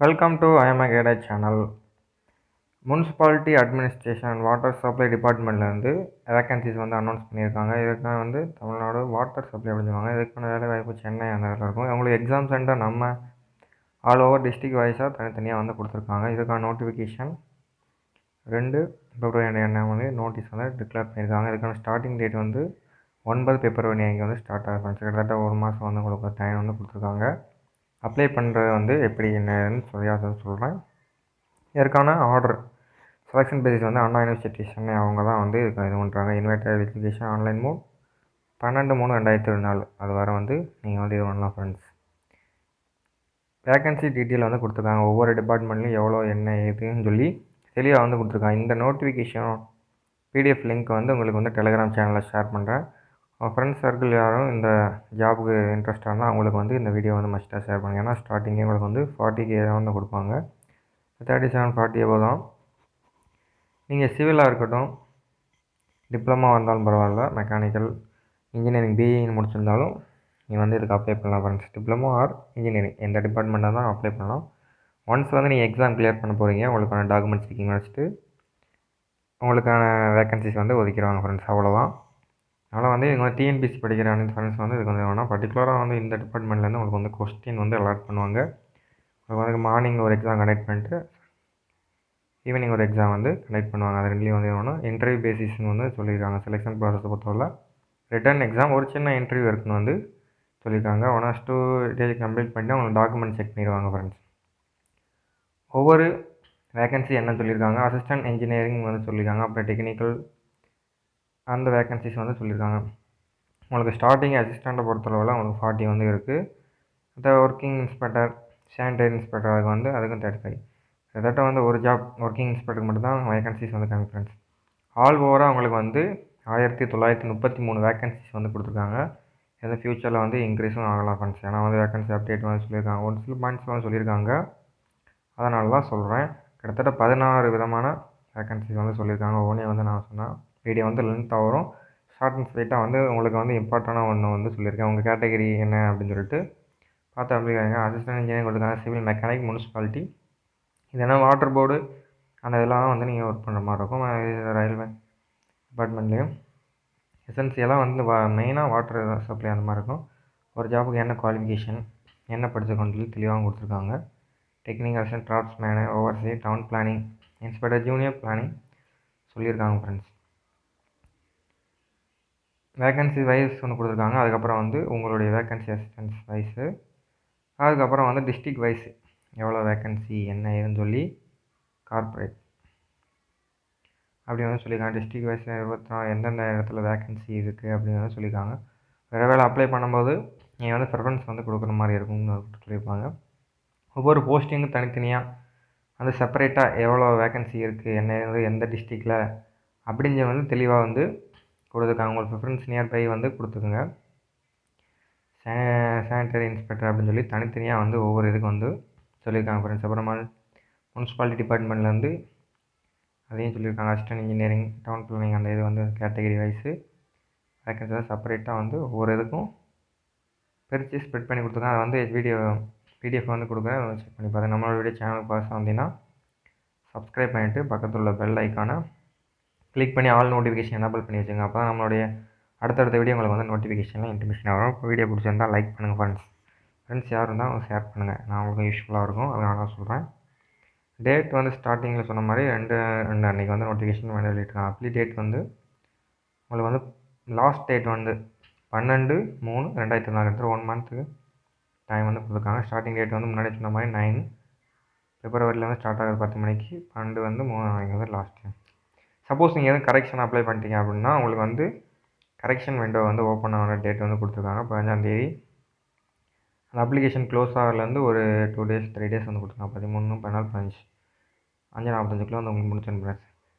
Welcome to I am a Guide channel. Municipality administration and water supply டிபார்ட்மெண்ட்லேருந்து vacancies வந்து announce பண்ணியிருக்காங்க. இதுக்காக வந்து தமிழ்நாடு வாட்டர் சப்ளை அப்படின்னு சொல்லுவாங்க. இதுக்கான வேலை வாய்ப்பு சென்னை அந்த இடத்துல இருக்கும். அவங்களுக்கு எக்ஸாம் சென்டர் நம்ம ஆல் ஓவர் டிஸ்ட்ரிக்ட் வைஸாக தனித்தனியாக வந்து கொடுத்துருக்காங்க. இதுக்கான நோட்டிஃபிகேஷன் 2 பிப்ரவரி வந்து நோட்டீஸ் வந்து டிக்ளேர் பண்ணியிருக்காங்க. இதுக்கான ஸ்டார்டிங் டேட் வந்து 9 பிப்ரவரி அங்கே வந்து ஸ்டார்ட் ஆகும். கிட்டத்தட்ட ஒரு மாதம் வந்து உங்களுக்கு டைம் வந்து கொடுத்துருக்காங்க. அப்ளை பண்ணுறது வந்து எப்படி என்னன்னு சொல்கிறேன். இதற்கான ஆர்டர் செலெக்ஷன் பேசிஸ் வந்து அண்ணா யூனிவர்சிட்டி சென்னை அவங்க தான் வந்து இதுக்கு இது பண்ணுறாங்க. இன்வைட்டட் வெரிஃபிகேஷன் ஆன்லைன் மோட் 12/3/2024 அது வரை வந்து நீங்கள் வந்து இது பண்ணலாம் ஃப்ரெண்ட்ஸ். வேகன்சி டீட்டெயில் வந்து கொடுத்துருக்காங்க. ஒவ்வொரு டிபார்ட்மெண்ட்லையும் எவ்வளோ என்ன ஏதுன்னு சொல்லி தெளிவாக வந்து கொடுத்துருக்காங்க. இந்த நோட்டிஃபிகேஷன் பிடிஎஃப் லிங்க் வந்து உங்களுக்கு வந்து டெலிகிராம் சேனலில் ஷேர் பண்ணுறேன். உங்கள் ஃப்ரெண்ட்ஸ் சர்க்கிள் யாரும் இந்த ஜாபுக்கு இன்ட்ரெஸ்டாக இருந்தால் அவங்களுக்கு வந்து இந்த வீடியோ வந்து மஸ்ட்டாக ஷேர் பண்ணுங்கள். ஏன்னா ஸ்டார்டிங்கே உங்களுக்கு வந்து 40K வந்து கொடுப்பாங்க. 37-40 எவ்வளோ தான். நீங்கள் சிவிலாக இருக்கட்டும், டிப்ளமா வந்தாலும் பரவாயில்ல, மெக்கானிக்கல் இன்ஜினியரிங் பிஇன்னு முடிச்சிருந்தாலும் நீங்கள் வந்து இதுக்கு அப்ளை பண்ணலாம் ஃப்ரெண்ட்ஸ். டிப்ளமோ ஆர் இன்ஜினியரிங் எந்த டிபார்ட்மெண்ட்டாக தான் அப்ளை பண்ணலாம். ஒன்ஸ் வந்து நீங்கள் எக்ஸாம் கிளியர் பண்ண போகிறீங்க, உங்களுக்கான டாக்குமெண்ட்ஸ் செக்கிங் வச்சுட்டு உங்களுக்கான வேகன்சிஸ் வந்து ஒதுக்கிடுவாங்க ஃப்ரெண்ட்ஸ். அவ்வளோதான். அதனால் வந்து இவங்க டிஎன்பிசி படிக்கிற அனைத்து ஃப்ரெண்ட்ஸ் வந்து இதுக்கு வந்து வேணால் பர்டிகுலராக வந்து இந்த டிபார்ட்மெண்ட்லேருந்து உங்களுக்கு வந்து கொஸ்டின் வந்து அலாட் பண்ணுவாங்க. உங்களுக்கு வந்து மார்னிங் ஒரு எக்ஸாம் கண்டக்ட் பண்ணிட்டு ஈவினிங் ஒரு எக்ஸாம் வந்து கண்டக்ட் பண்ணுவாங்க. அது ரெண்டுலேயும் வந்து வேணும். இன்டர்வியூ பேசிஸ்னு வந்து சொல்லியிருக்காங்க. செலெக்ஷன் ப்ராசஸை பொறுத்தவரை ரிட்டன் எக்ஸாம் ஒரு சின்ன இன்டர்வியூ இருக்குன்னு வந்து சொல்லியிருக்காங்க. 1 or 2 டேஸ் கம்ப்ளீட் பண்ணிட்டு அவங்க டாக்குமெண்ட் செக் பண்ணிடுவாங்க ஃப்ரெண்ட்ஸ். ஒவ்வொரு வேகன்சி என்ன சொல்லியிருக்காங்க, அசிஸ்டன்ட் இன்ஜினியரிங் வந்து சொல்லியிருக்காங்க. அப்புறம் டெக்னிக்கல் அந்த வேகன்சிஸ் வந்து சொல்லியிருக்காங்க. உங்களுக்கு ஸ்டார்டிங் அசிஸ்டண்ட்டை பொறுத்தளவில் உங்களுக்கு 40 வந்து இருக்குது. அந்த ஒர்க்கிங் இன்ஸ்பெக்டர், சானிடரி இன்ஸ்பெக்டர் அதுக்கும் 35. கிட்டத்தட்ட வந்து ஒரு ஜாப் ஒர்க்கிங் இன்ஸ்பெக்டருக்கு மட்டும்தான் வேகன்சிஸ் வந்து கம்மி ஃப்ரெண்ட்ஸ். ஆல் ஓவராக அவங்களுக்கு வந்து 1933 வேகன்சிஸ் வந்து கொடுத்துருக்காங்க. எது ஃப்யூச்சரில் வந்து இன்க்ரீஸும் ஆகலாம் ஃப்ரெண்ட்ஸ். ஏன்னா வந்து வேகன்சி அப்டேட் வந்து சொல்லியிருக்காங்க. ஒரு சில பாயிண்ட்ஸ் வந்து சொல்லியிருக்காங்க. அதனால தான் சொல்கிறேன். கிட்டத்தட்ட 16 விதமான வேகன்சிஸ் வந்து சொல்லியிருக்காங்க. ஒவ்வொன்றே வந்து நான் சொன்னேன் வீடியோ வந்து லென்த்தாக வரும். ஷார்ட் அண்ட் ஸ்வீட்டாக வந்து உங்களுக்கு வந்து இம்பார்ட்டண்டான ஒன்று வந்து சொல்லியிருக்கேன். உங்கள் கேட்டகரி என்ன அப்படின்னு சொல்லிட்டு பார்த்து அப்ளிகாங்க. அசிஸ்டன்ட் இன்ஜினியரிங் கொடுத்துருக்காங்க. சிவில், மெக்கானிக், முனிசிபாலிட்டி இதெல்லாம் வாட்டர் போர்டு அந்த இதெல்லாம் வந்து நீங்கள் ஒர்க் பண்ணுற மாதிரி இருக்கும். ரயில்வே டிபார்ட்மெண்ட்லேயும் எசென்சியலாக வந்து மெயினாக வாட்டர் சப்ளை அந்த மாதிரி இருக்கும். ஒரு ஜாபுக்கு என்ன குவாலிஃபிகேஷன் என்ன படிச்சிருக்கோன்னு சொல்லி தெளிவாகவும் கொடுத்துருக்காங்க. Technical assistant, draftsman, overseer, town planning, inspector, junior planning சொல்லியிருக்காங்க ஃப்ரெண்ட்ஸ். வேகன்சி வைஸ் ஒன்று கொடுத்துருக்காங்க. அதுக்கப்புறம் வந்து உங்களுடைய வேகன்சி அசிஸ்டன்ஸ் வைஸு, அதுக்கப்புறம் வந்து டிஸ்ட்ரிக்ட் வைஸ் எவ்வளோ வேகன்சி என்ன ஏதுன்னு சொல்லி கார்ப்பரேட் அப்படின்னு வந்து சொல்லியிருக்காங்க. டிஸ்ட்ரிக்ட் வைஸ் 24 எந்தெந்த இடத்துல வேகன்சி இருக்குது அப்படின்னு வந்து சொல்லியிருக்காங்க. வேலை அப்ளை பண்ணும்போது நீங்கள் வந்து ப்ரிஃபரன்ஸ் வந்து கொடுக்குற மாதிரி இருக்கும்னு சொல்லியிருப்பாங்க. ஒவ்வொரு போஸ்டிங்கும் தனித்தனியாக வந்து செப்பரேட்டாக எவ்வளோ வேகன்சி இருக்குது என்ன எந்த டிஸ்ட்ரிக்டில் அப்படிங்க வந்து தெளிவாக வந்து கொடுத்துருக்காங்க. உங்களுக்கு ப்ரிஃபரன்ஸ் நியர்பை வந்து கொடுத்துக்குங்க. சானிடரி இன்ஸ்பெக்டர் அப்படின்னு சொல்லி தனித்தனியாக வந்து ஒவ்வொரு இதுக்கு வந்து சொல்லியிருக்காங்க ஃப்ரெண்ட்ஸ். அப்புறமா முனிசிபாலிட்டி டிபார்ட்மெண்ட்லேருந்து அதையும் சொல்லியிருக்காங்க. அசிஸ்டன்ட் இன்ஜினியரிங், டவுன் பிளானிங் அந்த இது வந்து கேட்டகரி வைஸு வேகன்சி தான் செப்பரேட்டாக வந்து ஒவ்வொரு இதுக்கும் பிரித்து ஸ்ப்ரெட் பண்ணி கொடுத்துருக்காங்க. அதை வந்து பிடிஎஃப் வந்து கொடுக்குறேன், செக் பண்ணி பாருங்கள். நம்மளோட வீடியோ சேனலுக்கு பார்த்து வந்தீங்கன்னா சப்ஸ்கிரைப் பண்ணிவிட்டு பக்கத்தில் உள்ள பெல் ஐக்கானை கிளிக் பண்ணி ஆல் நோட்டிஃபிகேஷன் எனேபிள் பண்ணி வச்சுங்க. அப்போ தான் நம்மளுடைய அடுத்தடுத்த வீடியோ உங்களுக்கு வந்து நோட்டிஃபிகேஷனில் இன்டிமேஷன் வரும். இப்போ வீடியோ பிடிச்சிருந்தால் லைக் பண்ணுங்கள் ஃப்ரெண்ட்ஸ் யார் இருந்தால் அவங்க ஷேர் பண்ணுங்கள். நான் உங்களுக்கு யூஸ்ஃபுல்லாக இருக்கும், அதனால தான் சொல்கிறேன். டேட் வந்து ஸ்டார்டிங்கில் சொன்ன மாதிரி 2 அன்றைக்கி வந்து நோட்டிஃபிகேஷன் வந்து வெளியிட்டிருக்காங்க. அப்ளி டேட் வந்து உங்களுக்கு வந்து லாஸ்ட் டேட் வந்து 12/3/2024 1 மந்த்துக்கு டைம் வந்து கொடுத்துருக்காங்க. ஸ்டார்டிங் டேட் வந்து முன்னாடி சொன்ன மாதிரி 9 பிப்ரவரியில் வந்து ஸ்டார்ட் ஆகுது 10 மணிக்கு, 12/3 வந்து லாஸ்ட் டைம். சப்போஸ் நீங்கள் எதுவும் கரெக்ஷன் அப்ளை பண்ணிட்டீங்க அப்படின்னா உங்களுக்கு வந்து கரெக்ஷன் விண்டோ வந்து ஓப்பன் ஆகிற டேட் வந்து கொடுத்துருக்காங்க 15ஆம் தேதி. அந்த அப்ளிகேஷன் க்ளோஸ் ஆகிறதுலேருந்து ஒரு 2 days 3 days வந்து கொடுத்துருக்காங்க. 13, 14, 15 5:45 வந்து உங்களுக்கு முடிச்சுருப்பேன்.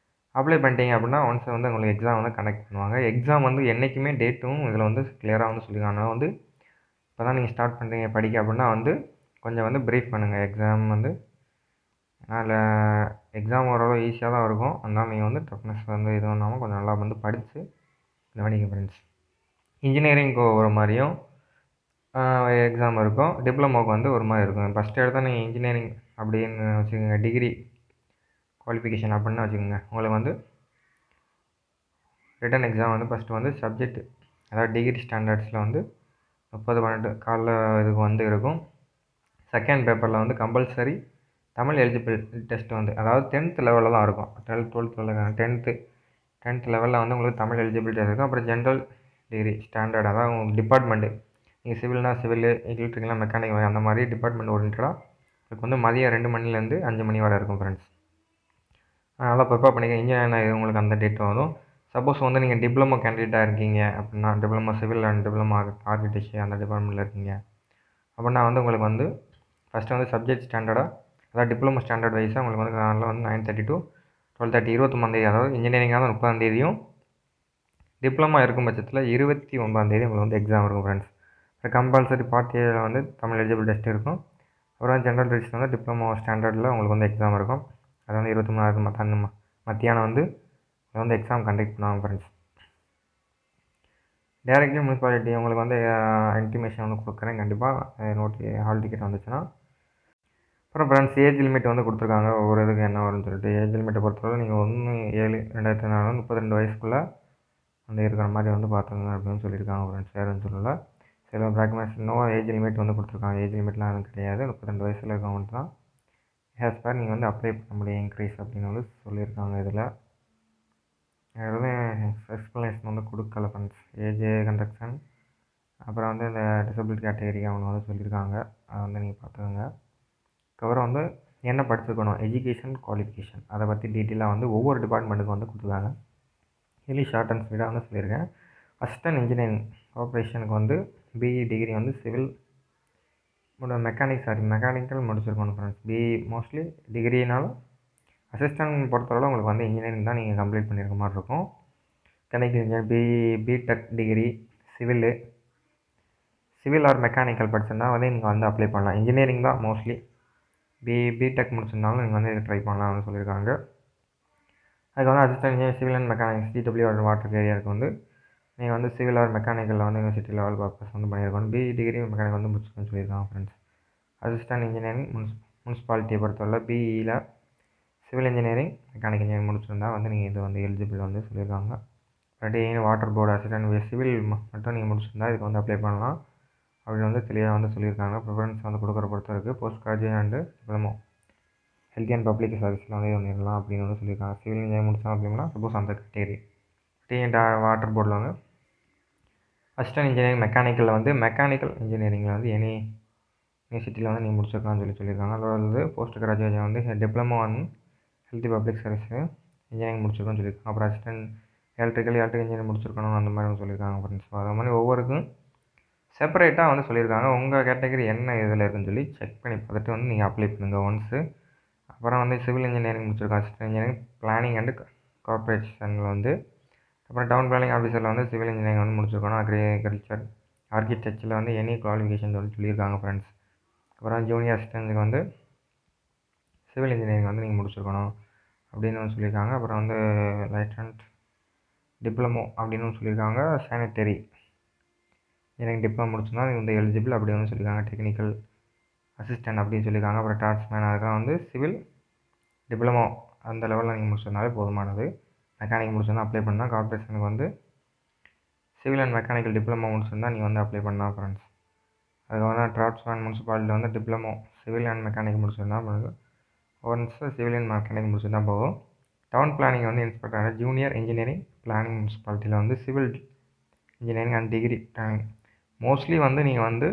அப்ளை பண்ணிட்டீங்க அப்படின்னா ஒன்ஸ் வந்து உங்களுக்கு எக்ஸாம் வந்து கண்டக்ட் பண்ணுவாங்க. எக்ஸாம் வந்து என்றைக்குமே டேட்டும் இதில் வந்து கிளியராக வந்து சொல்லியிருக்காங்க. அதனால் வந்து இப்போ தான் நீங்கள் ஸ்டார்ட் பண்ணுறீங்க படிக்க அப்படின்னா வந்து கொஞ்சம் வந்து ப்ரீஃப் பண்ணுங்கள். எக்ஸாம் வந்து அதில் எக்ஸாம் ஓரளவு ஈஸியாக தான் இருக்கும். அதனால் நீங்கள் வந்து டஃப்னஸ் வந்து இது பண்ணாமல் கொஞ்சம் நல்லா வந்து படித்து கவனிங்க ஃப்ரெண்ட்ஸ். இன்ஜினியரிங்க்கு ஒரு மாதிரியும் எக்ஸாம் இருக்கும். டிப்ளமோவுக்கு வந்து ஒரு மாதிரி இருக்கும். ஃபஸ்ட்டு எடுத்தோன்னே நீங்கள் இன்ஜினியரிங் அப்படின்னு வச்சுக்கோங்க, டிகிரி குவாலிஃபிகேஷன் அப்படின்னு வச்சுக்கோங்க. உங்களுக்கு வந்து ரிட்டன் எக்ஸாம் வந்து ஃபஸ்ட்டு வந்து சப்ஜெக்ட், அதாவது டிகிரி ஸ்டாண்டர்ட்ஸில் வந்து 30/12 காலைல இதுக்கு வந்து இருக்கும். செகண்ட் பேப்பரில் வந்து கம்பல்சரி தமிழ் எலிஜிபிள் டெஸ்ட் வந்து, அதாவது 10th லெவலில் தான் இருக்கும். 12th லெவலில் வந்து உங்களுக்கு தமிழ் எலிஜிபிலிட்டி இருக்கும். அப்புறம் ஜென்ரல் டிகிரி ஸ்டாண்டர்ட், அதாவது உங்கள் டிபார்ட்மெண்ட்டு, நீங்கள் சிவில்னா சிவில், எலக்ட்ரிக்கல்னா மெக்கானிக்கல், அந்த மாதிரி டிபார்ட்மெண்ட் ஓரியன்டாக உங்களுக்கு வந்து மதியம் 2 மணிலேருந்து 5 மணி வரை இருக்கும் ஃப்ரெண்ட்ஸ். நல்லா ப்ரிப்பேர் பண்ணிக்க. இன்ஜினியரிங் உங்களுக்கு அந்த டேட் வரும். சப்போஸ் வந்து நீங்கள் டிப்ளமோ கேண்டிடேட்டாக இருக்கீங்க அப்படின்னா, diploma civil and diploma architecture அந்த டிபார்ட்மெண்ட்டில் இருக்கீங்க அப்படின்னா வந்து உங்களுக்கு வந்து ஃபஸ்ட்டு வந்து சப்ஜெக்ட் ஸ்டாண்டர்டாக, அதாவது டிப்ளமோ ஸ்டாண்டர்ட் வைஸாக உங்களுக்கு வந்து காலைல வந்து 9:30 to 12:30, 29 அதாவது இன்ஜினியரிங்காக தான் 30 டிப்ளமோ இருக்கும் பட்சத்தில் 29 உங்களுக்கு வந்து எக்ஸாம் இருக்கும் ஃப்ரெண்ட்ஸ். கம்பல்சரி பார்ட் ஏல வந்து தமிழ் எலிஜிபிள் டெஸ்ட் இருக்கும். அப்புறம் ஜென்ரல் டெஸ்ட் வந்து டிப்ளமோ ஸ்டாண்டர்டில் உங்களுக்கு வந்து எக்ஸாம் இருக்கும். அது வந்து 23 மத்தியானம் வந்து வந்து எக்ஸாம் கண்டக்ட் பண்ணுவாங்க ஃப்ரெண்ட்ஸ். டைரக்ட்லி முனிசிபாலிட்டி உங்களுக்கு வந்து இன்டிமேஷன் வந்து கொடுக்குறேன் கண்டிப்பாக, நோட்டி ஹால் டிக்கெட் வந்துச்சுன்னா. அப்புறம் ஃப்ரெண்ட்ஸ் ஏஜ் லிமிட் வந்து கொடுத்துருக்காங்க ஒவ்வொரு இதுக்கு என்ன வரும்னு சொல்லிட்டு. ஏஜ் லிமிட்டை பொறுத்தவரை நீங்கள் 1/7/2004 32 வயசுக்குள்ளே வந்து இருக்கிற மாதிரி வந்து பார்த்துங்க அப்படின்னு சொல்லியிருக்காங்க ஃப்ரெண்ட்ஸ். வேறு ஒன்றும் சொல்லலை. சில ப்ராக்மெண்ட்ஸ் நோ ஏஜ் லிமிட் வந்து கொடுத்துருக்காங்க. ஏஜ் லிமிட்லாம் எதுவும் கிடையாது. 32 வயசில் இருக்கவங்க தான் ஹேஸ் பேர் நீங்கள் வந்து அப்ளை பண்ண முடியும் இன்க்ரீஸ் அப்படின்னு வந்து சொல்லியிருக்காங்க. இதில் எதுவும் எக்ஸ்ப்ளனேஷன் வந்து கொடுக்கல ஃப்ரெண்ட்ஸ். ஏஜ் கண்டக்ஷன் அப்புறம் வந்து இந்த டிசபிலிட்டி கேட்டகரிக்கு அவங்க வந்து சொல்லியிருக்காங்க. அதை வந்து நீங்கள் பார்த்துக்கோங்க. அதுக்கப்புறம் வந்து என்ன படிச்சிருக்கணும், எஜுகேஷன் குவாலிஃபிகேஷன், அதை பற்றி டீட்டெயிலாக வந்து ஒவ்வொரு டிபார்ட்மெண்ட்டுக்கு வந்து கொடுத்துருக்காங்க. இதுலேயும் ஷார்ட் அண்ட் ஸ்வீட்டாக வந்து சொல்லியிருக்கேன். அசிஸ்டன்ட் இன்ஜினியரிங் ஆப்ரேஷனுக்கு வந்து பிஇ டிகிரி வந்து சிவில் மெக்கானிக்கல் முடிச்சிருக்கணும் ஃப்ரெண்ட்ஸ். பிஇ மோஸ்ட்லி டிகிரினாலும் அசிஸ்டன்ட் பொறுத்தவரை உங்களுக்கு வந்து இன்ஜினியரிங் தான் நீங்கள் கம்ப்ளீட் பண்ணியிருக்க மாதிரி இருக்கும். Chemical engineer, BTech degree civil or mechanical படிச்சிருந்தா வந்து நீங்கள் வந்து அப்ளை பண்ணலாம். இன்ஜினியரிங் தான் மோஸ்ட்லி. பிடெக் முடிச்சிருந்தாலும் நீங்கள் வந்து ட்ரை பண்ணலாம்னு சொல்லியிருக்காங்க. அதுக்கு வந்து assistant engineer civil and mechanics CW R water ஏரியாவுக்கு வந்து நீங்கள் வந்து சிவில் ஆர் மெக்கானிக்கலில் வந்து யூனிவர்சிட்டி லெவல் பர்பஸ் வந்து பண்ணியிருக்கணும். பிஇ டிகிரி மெக்கானிக்கல் வந்து முடிச்சுக்கணும்னு சொல்லியிருக்காங்க ஃப்ரெண்ட்ஸ். அசிஸ்டன்ட் இன்ஜினியரிங் முனிசிபாலிட்டியை பொறுத்தவரை பிஇயில் சிவில் இன்ஜினியரிங் மெக்கானிக்கல் இன்ஜினியரிங் முடிச்சிருந்தா வந்து நீங்கள் இது வந்து எலிஜிபிள் வந்து சொல்லியிருக்காங்க. வாட்டர் போர்டு அசிஸ்டன்ட் சிவில் மட்டும் நீங்கள் முடிச்சிருந்தா இதுக்கு வந்து அப்ளை பண்ணலாம் அப்படின்னு வந்து தெளிவாக வந்து சொல்லியிருக்காங்க. ப்ரிஃபரன்ஸ் வந்து கொடுக்குற பொறுத்த இருக்குது. Post graduate and diploma health and public சர்வீஸில் வந்து பண்ணிடலாம் அப்படின்னு வந்து சொல்லியிருக்காங்க. சிவில் இன்ஜினியரிங் முடிச்சோம் அப்படின்னா சப்போஸ் அந்த கேட்டகரி வாட்டர் போர்டில் வந்து அசிஸ்டன்ட் இன்ஜினியரிங் மெக்கானிக்கலில் வந்து மெக்கானிக்கல் இன்ஜினியரிங்கில் வந்து எனி யூனிவர்சிட்டியில் வந்து நீங்கள் முடிச்சிருக்கலாம்னு சொல்லியிருக்காங்க. அதோட வந்து போஸ்ட் கிராஜுவேஷன் வந்து diploma and health public service engineering முடிச்சிருக்கோன்னு சொல்லியிருக்காங்க. அப்புறம் அசிஸ்டன்ட் எலக்ட்ரிக்கல் இன்ஜினியரிங் முடிச்சிருக்கணும் அந்த மாதிரி சொல்லியிருக்காங்க ஃப்ரெண்ட்ஸ். ஸோ அது மாதிரி ஒவ்வொருக்கும் செப்பரேட்டாக வந்து சொல்லியிருக்காங்க. உங்கள் கேட்டகரி என்ன இதில் இருக்குன்னு சொல்லி செக் பண்ணி பார்த்துட்டு வந்து நீங்கள் அப்ளை பண்ணுங்கள் ஒன்ஸு. அப்புறம் வந்து சிவில் இன்ஜினியரிங் முடிச்சிருக்கோம், அசிஸ்டன்ட் இன்ஜினியரிங் பிளானிங் அண்டு கார்ப்பரேஷனில் வந்து. அப்புறம் டவுன் பிளானிங் ஆஃபீஸரில் வந்து சிவில் இன்ஜினியரிங் வந்து முடிச்சிருக்கணும். அக்ரிகல்ச்சர் ஆர்கிடெக்சரில் வந்து எனி குவாலிஃபிகேஷன் சொல்லியிருக்காங்க ஃப்ரெண்ட்ஸ். அப்புறம் ஜூனியர் அசிஸ்டன்ட்டுக்கு வந்து சிவில் இன்ஜினியரிங் வந்து நீங்கள் முடிச்சிருக்கணும் அப்படின்னு வந்து சொல்லியிருக்காங்க. அப்புறம் வந்து லைசன்ஸ் டிப்ளமோ அப்படின்னு சொல்லியிருக்காங்க. சானிட்டரி இன்ஜினியரிங் டிப்ளமோ முடிச்சுன்னா நீங்கள் வந்து எலிஜிபிள் அப்படின்னு சொல்லியிருக்காங்க. டெக்னிக்கல் அசிஸ்டன்ட் அப்படின்னு சொல்லியிருக்காங்க. அப்புறம் டிரான்ஸ்மேன் அதெல்லாம் வந்து சிவில் டிப்ளமோ அந்த லெவலில் நீங்கள் முடிச்சிருந்தாலே போதுமானது. மெக்கானிக் முடிச்சிருந்தால் அப்ளை பண்ணால் கார்ப்பரேஷனுக்கு வந்து சிவில் அண்ட் மெக்கானிக்கல் டிப்ளமோ முடிச்சிருந்தால் நீங்கள் வந்து அப்ளை பண்ணலாம் ஃப்ரெண்ட்ஸ். அதுக்கப்புறம் டிரான்ஸ்மேன் முனிசிபாலிட்டியில் வந்து டிப்ளமோ சிவில் அண்ட் மெக்கானிக் முடிச்சிருந்தால் ஒன்ஸ் சிவில் அண்ட் மெக்கானிக் முடிச்சிருந்தா போதும். டவுன் பிளானிங் வந்து இன்ஸ்பெக்டர் ஜூனியர் இன்ஜினியரிங் பிளானிங் முனிசிபாலிட்டியில் வந்து civil engineering and degree planning mostly வந்து நீங்கள் வந்து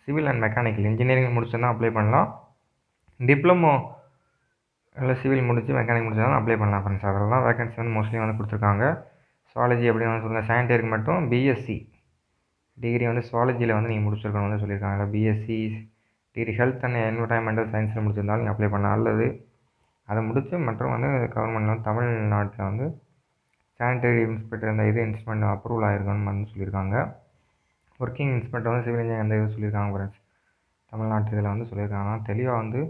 சிவில் அண்ட் மெக்கானிக்கல் இன்ஜினியரிங் முடிச்சிருந்தா அப்ளை பண்ணலாம். டிப்ளமோ இல்லை சிவில் முடிச்சு மெக்கானிக் முடிச்சாலும் அப்ளை பண்ணலாம் ஃப்ரெண்ட்ஸ். அதெல்லாம் வேகன்சி வந்து மோஸ்ட்லி வந்து கொடுத்துருக்காங்க. சுவாலஜி அப்படின்னு வந்து சொல்லுங்கள். சானிட்டரிக்கு மட்டும் பிஎஸ்சி டிகிரி வந்து சுவாலஜியில் வந்து நீங்கள் முடிச்சிருக்கணும் வந்து சொல்லியிருக்காங்க. இல்லை BSc degree health and environmental சயின்ஸில் முடிச்சிருந்தாலும் நீங்கள் அப்ளை பண்ணலாம். அல்லது அதை முடித்து மற்றும் வந்து கவர்மெண்ட்டில் வந்து தமிழ்நாட்டில் வந்து சானிட்டரி இன்ஸ்பெக்டர் இந்த இது இன்ஸ்ட்ருமெண்ட் அப்ரூவல் ஆகிருக்கணும்னு வந்து சொல்லியிருக்காங்க. ஒர்க்கிங் இன்ஸ்பெக்டர் வந்து சிவில் இன்ஜினியர் அந்த இது சொல்லியிருக்காங்க ஃப்ரெண்ட்ஸ். தமிழ்நாட்டு இதில் வந்து சொல்லியிருக்காங்க. தெளிவாக வந்து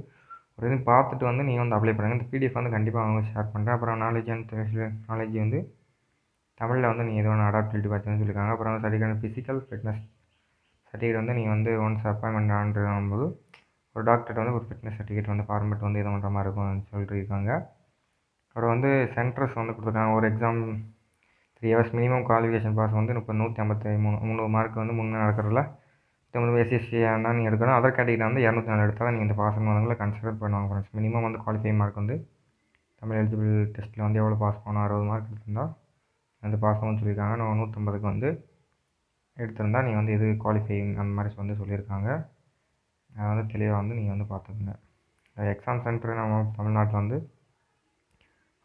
ஒரு இது பார்த்துட்டு வந்து நீங்கள் வந்து அப்ளை பண்ணுங்கள். இந்த பிடிஎஃப் வந்து கண்டிப்பாக அவங்க ஷேர் பண்ணுறேன். அப்புறம் நாலேஜ் வந்து தமிழில் வந்து நீங்கள் எது வேணும் அடாப்டிலிட்டி பார்த்துன்னு சொல்லியிருக்காங்க. அப்புறம் சர்டிஃபிகேட் ஃபிசிக்கல் ஃபிட்னஸ் சர்டிஃபிகேட் வந்து நீங்கள் வந்து ஒன்ஸ் அப்பாயின்மெண்ட் ஆகும்போது ஒரு டாக்டர்கிட்ட வந்து ஒரு ஃபிட்னஸ் சர்டிஃபிகேட் வந்து ஃபார்மேட் வந்து இது பண்ணுற மாதிரி இருக்கும்னு சொல்லியிருக்காங்க. அப்புறம் வந்து சென்டர்ஸ் வந்து கொடுத்துருக்காங்க. ஒரு exam 3 hours minimum qualification pass வந்து 300 மார்க் வந்து முன்னே நடக்கிறதுல 99 எஸ்சிஎஸ்சி தான் நீங்கள் எடுக்கணும். அதர் கேட்டகிரி வந்து 204 எடுத்தால் தான் நீங்கள் இந்த பாஸ் பண்ணுவாங்கள கன்சிடர் பண்ணுவாங்க ஃப்ரெண்ட்ஸ். மினிமம் வந்து குவாலிஃபைங் மார்க் வந்து தமிழ் எலிஜிபிள் டெஸ்ட்டில் வந்து எவ்வளோ பாஸ் பண்ணணும், 60 மார்க் எடுத்திருந்தால் அந்த பாஸ் ஆகும்னு சொல்லியிருக்காங்க. 150க்கு வந்து எடுத்திருந்தால் நீங்கள் வந்து இது குவாலிஃபைங் அந்த மாதிரி வந்து சொல்லியிருக்காங்க. அதை வந்து தெளிவாக வந்து நீங்கள் வந்து பார்த்துக்குங்க. எக்ஸாம் சென்டர் நம்ம தமிழ்நாட்டில் வந்து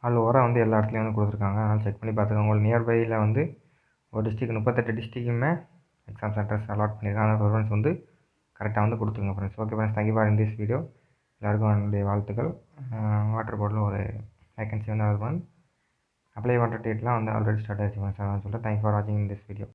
ஆல் ஓவராக வந்து எல்லா இடத்துலையும் வந்து கொடுத்துருக்காங்க. அதனால் செக் பண்ணி பார்த்துக்கோங்க. உங்களுக்கு நியர்பையில் வந்து ஒரு டிஸ்ட்ரிக்ட் 38 டிஸ்ட்ரிக்குமே எக்ஸாம் சென்டர்ஸ் அலாட் பண்ணியிருக்காங்க. அந்த ப்ரிஃபரன்ஸ் வந்து கரெக்டாக வந்து கொடுத்துருங்க friends. Okay friends, thank you for in this video. எல்லாருக்கும் என்னுடைய வாழ்த்துக்கள். வாட்டர் போர்டில் ஒரு வேகன்சி வந்து அப்ளை பண்ணுற டேட்லாம் வந்து ஆல்ரெடி ஸ்டார்ட் ஆகிடுச்சு ஃப்ரெண்ட்ஸ். அதான் சொல்லிட்டு தேங்க்யூ ஃபார் வாட்சிங் இன் திஸ் வீடியோ.